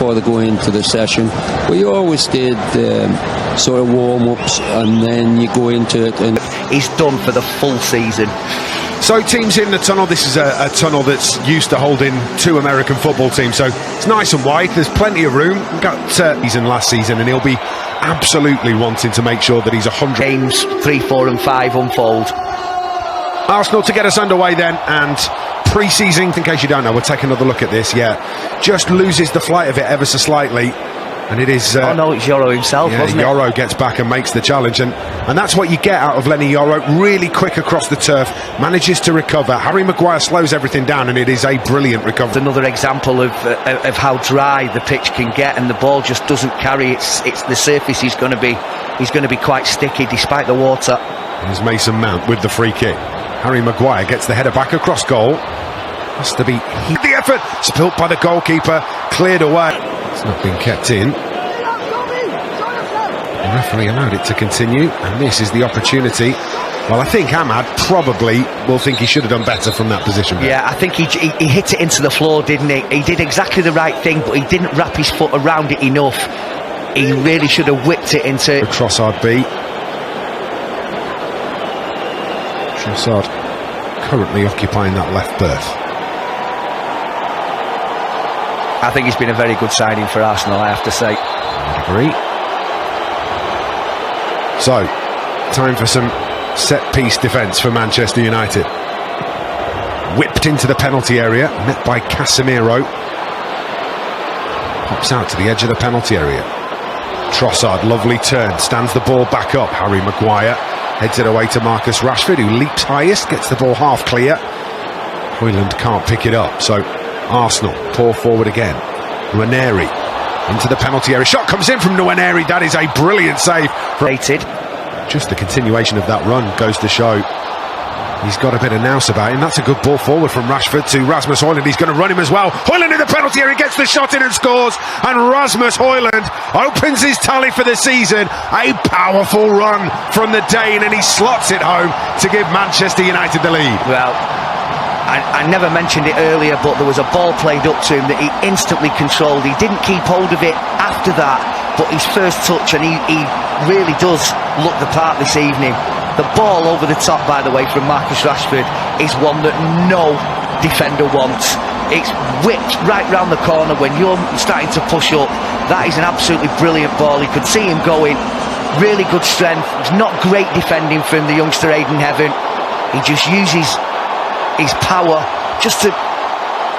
before they go into the session. But you always did sort of warm-ups, and then you go into it. And he's done for the full season. So teams in the tunnel. This is a tunnel that's used to holding 2 American football teams, so it's nice and wide. There's plenty of room. Got season last season, and he'll be absolutely wanting to make sure that he's 100 games 3, 4 and 5 unfold. Arsenal to get us underway then, and pre-season, in case you don't know, we'll take another look at this. Just loses the flight of it ever so slightly, and it is oh no, it's Yoro himself, wasn't it? Yoro gets back and makes the challenge, and that's what you get out of Leny Yoro. Really quick across the turf, manages to recover. Harry Maguire slows everything down, and it is a brilliant recovery. Another example of how dry the pitch can get, and the ball just doesn't carry. It's the surface. He's going to be quite sticky despite the water. Here's Mason Mount with the free kick. Harry Maguire gets the header back across goal. Has to be the effort, spilt by the goalkeeper, cleared away. It's not been kept in. The referee allowed it to continue, and this is the opportunity. Well, I think Ahmad probably will think he should have done better from that position. Yeah, I think he hit it into the floor, didn't he? He did exactly the right thing, but he didn't wrap his foot around it enough. He really should have whipped it into... Trossard B. Trossard currently occupying that left berth. I think it's been a very good signing for Arsenal, I have to say. I agree. So, time for some set-piece defence for Manchester United. Whipped into the penalty area, met by Casemiro. Pops out to the edge of the penalty area. Trossard, lovely turn, stands the ball back up. Harry Maguire heads it away to Marcus Rashford, who leaps highest, gets the ball half clear. Højlund can't pick it up, so Arsenal pour forward again. Nwaneri into the penalty area. Shot comes in from Nwaneri. That is a brilliant save. Just the continuation of that run goes to show he's got a bit of nous about him. That's a good ball forward from Rashford to Rasmus Højlund. He's going to run him as well. Højlund in the penalty area, gets the shot in and scores. And Rasmus Højlund opens his tally for the season. A powerful run from the Dane, and he slots it home to give Manchester United the lead. Well, I never mentioned it earlier, but there was a ball played up to him that he instantly controlled. He didn't keep hold of it after that, but his first touch, and he really does look the part this evening. The ball over the top, by the way, from Marcus Rashford is one that no defender wants. It's whipped right round the corner when you're starting to push up. That is an absolutely brilliant ball. You could see him going. Really good strength. It's not great defending from the youngster Aidan Heaven. He just uses his power just to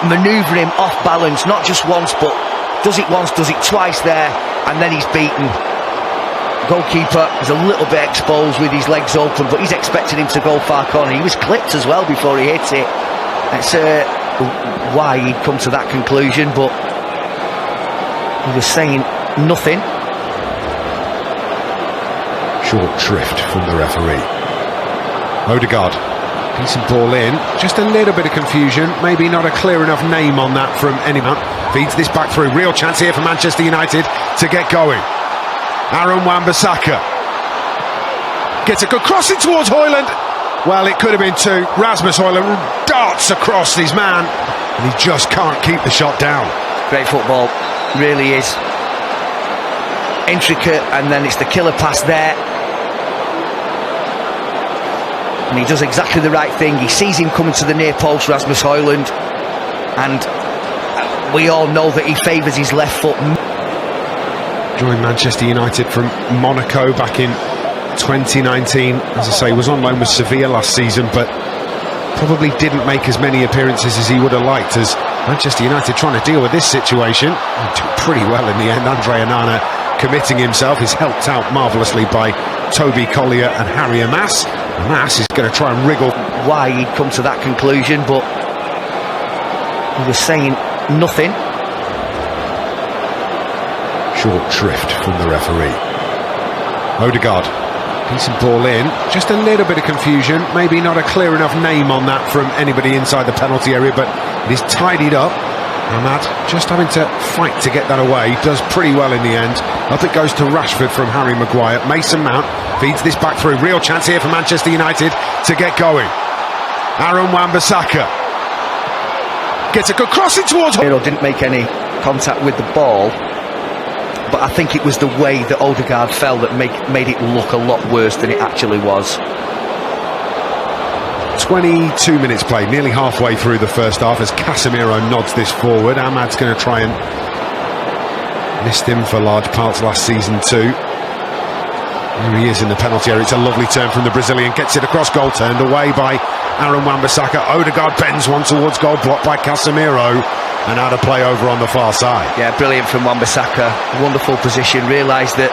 manoeuvre him off balance, not just once, but does it once, does it twice there, and then he's beaten. Goalkeeper is a little bit exposed with his legs open, but he's expecting him to go far corner. He was clipped as well before he hit it. That's why he'd come to that conclusion, but he was saying nothing. Short shrift from the referee. Odegaard, decent ball in, just a little bit of confusion, maybe not a clear enough name on that from anyone. Feeds this back through, real chance here for Manchester United to get going. Aaron Wan-Bissaka gets a good crossing towards Højlund. Well, it could have been 2. Rasmus Højlund darts across his man, and he just can't keep the shot down. Great football, really is. Intricate, and then it's the killer pass there. And he does exactly the right thing. He sees him coming to the near post, Rasmus Højlund, and we all know that he favours his left foot. Joined Manchester United from Monaco back in 2019. As I say, was on loan with Sevilla last season, but probably didn't make as many appearances as he would have liked, as Manchester United trying to deal with this situation. He did pretty well in the end. Andre Onana committing himself is helped out marvellously by Toby Collier and Harry Amas. Amas is going to try and wriggle. Why he'd come to that conclusion, but he was saying nothing. Short shrift from the referee. Odegaard, decent ball in, just a little bit of confusion, maybe not a clear enough name on that from anybody inside the penalty area, but it is tidied up. Ahmad just having to fight to get that away. Does pretty well in the end. Up it goes to Rashford from Harry Maguire. Mason Mount feeds this back through, real chance here for Manchester United to get going. Aaron Wan-Bissaka gets a good crossing towards... Yoro didn't make any contact with the ball, but I think it was the way that Odegaard fell that made it look a lot worse than it actually was. 22 minutes played, nearly halfway through the first half as Casemiro nods this forward. Ahmad's going to try and missed him for large parts last season too. Here he is in the penalty area. It's a lovely turn from the Brazilian, gets it across goal, turned away by Aaron Wan-Bissaka. Odegaard bends one towards goal, blocked by Casemiro, and out of play over on the far side. Yeah, brilliant from Wan-Bissaka. Wonderful position. Realised that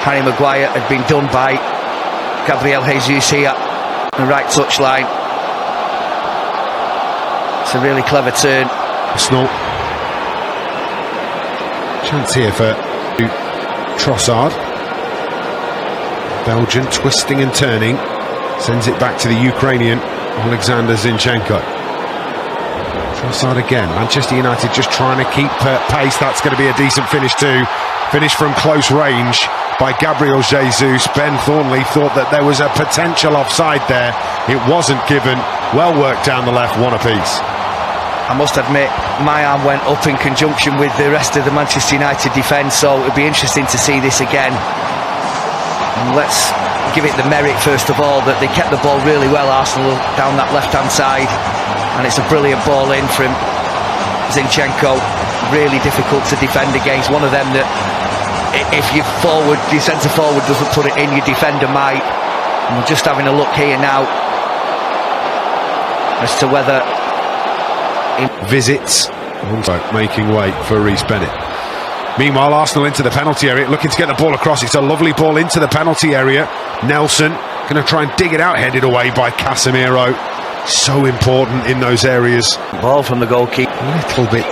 Harry Maguire had been done by Gabriel Jesus here. The right touchline. It's a really clever turn. Arsenal. Chance here for Trossard. Belgian twisting and turning. Sends it back to the Ukrainian Alexander Zinchenko. Trossard again. Manchester United just trying to keep pace. That's going to be a decent finish too. Finish from close range by Gabriel Jesus. Ben Thornley thought that there was a potential offside there. It wasn't given. Well worked down the left, one apiece. I must admit, my arm went up in conjunction with the rest of the Manchester United defence, so it'd be interesting to see this again. And let's give it the merit, first of all, that they kept the ball really well, Arsenal, down that left-hand side. And it's a brilliant ball in from Zinchenko. Really difficult to defend against. One of them that, if your centre-forward doesn't put it in, your defender might. And we're just having a look here now as to whether... Visits, making way for Reece Bennett. Meanwhile, Arsenal into the penalty area, looking to get the ball across. It's a lovely ball into the penalty area. Nelson going to try and dig it out, headed away by Casemiro. So important in those areas. Ball from the goalkeeper. A little bit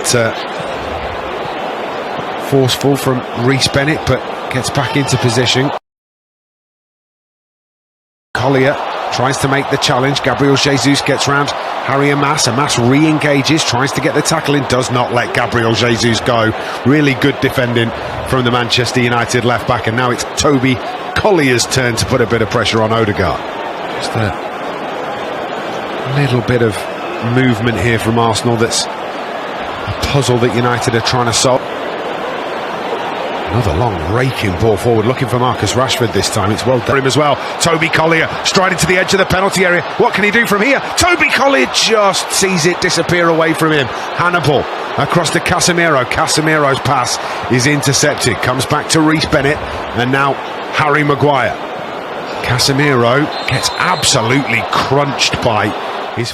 forceful from Reece Bennett, but gets back into position. Collier tries to make the challenge. Gabriel Jesus gets round Harry Amas. Amas re-engages, tries to get the tackle in, does not let Gabriel Jesus go. Really good defending from the Manchester United left back, and now it's Toby Collier's turn to put a bit of pressure on Odegaard. Just a little bit of movement here from Arsenal. That's a puzzle that United are trying to solve. Another long raking ball forward, looking for Marcus Rashford this time. It's well done for him as well. Toby Collier striding to the edge of the penalty area. What can he do from here? Toby Collier just sees it disappear away from him. Hannibal across to Casemiro. Casemiro's pass is intercepted. Comes back to Reece Bennett, and now Harry Maguire. Casemiro gets absolutely crunched by his